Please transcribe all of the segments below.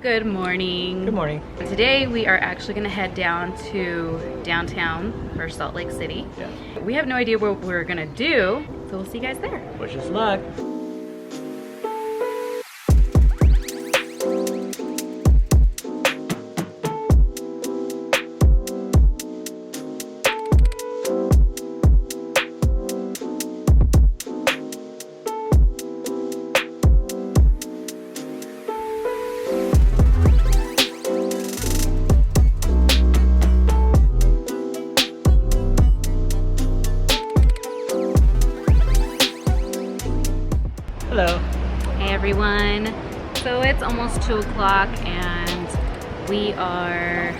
Good morning. Good morning. Today we are actually going to head down to downtown for Salt Lake City. Yeah. We have no idea what we're going to do, so we'll see you guys there. Wish us luck. Hello. Hey everyone. So it's almost 2 o'clock and we are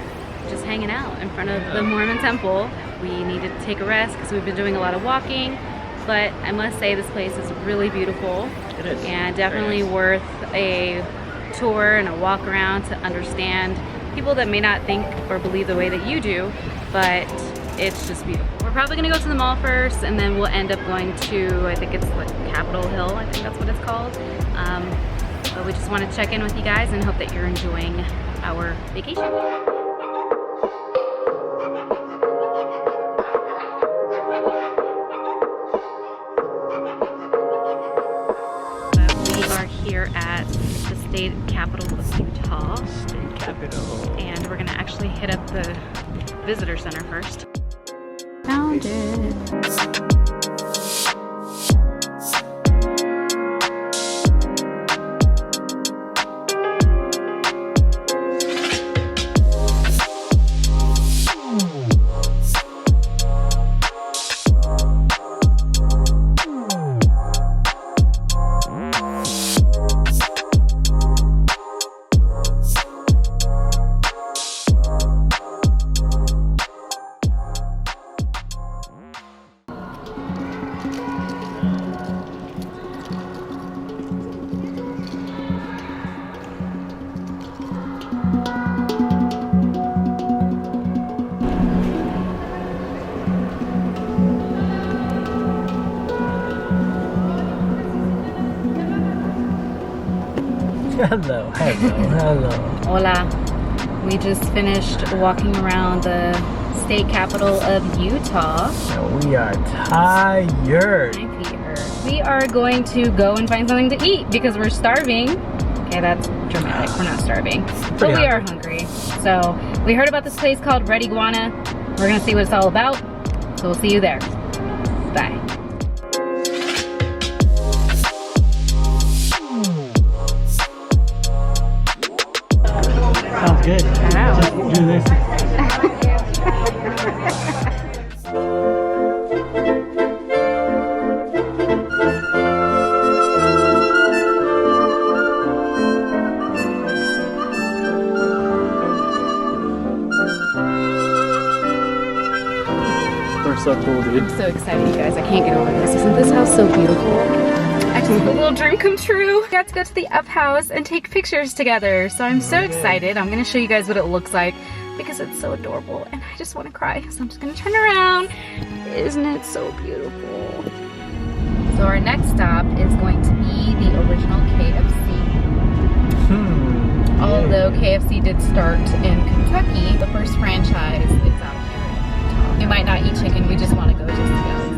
just hanging out in front of the Mormon temple. We need to take a rest because we've been doing a lot of walking, but I must say this place is really beautiful. It is. And definitely worth a tour and a walk around to understand people that may not think or believe the way that you do, but it's just beautiful. We're probably gonna go to the mall first and then we'll end up going to, I think it's like Capitol Hill, I think that's what it's called. But we just want to check in with you guys and hope that you're enjoying our vacation. We are here at the state capital of Utah. State capital. And we're gonna actually hit up the visitor center first. Found it. Hello. Hola. We just finished walking around the state capital of Utah. And we are tired. My feet hurt. We are going to go and find something to eat because we're starving. Okay, that's dramatic. We're not starving, but we are hungry. So we heard about this place called Red Iguana. We're gonna see what it's all about. So we'll see you there. Bye. Sounds good. Wow. Just do this. We're so cool, dude. I'm so excited, you guys. I can't get over this. Isn't this house so beautiful? I just had a little dream come true. We got to go to the up house and take pictures together. So I'm so excited. I'm going to show you guys what it looks like because it's so adorable and I just want to cry. So I'm just going to turn around. Isn't it so beautiful? So our next stop is going to be the original KFC. Although KFC did start in Kentucky, the first franchise is out here in Utah. We might not eat chicken. We just want to go just to go.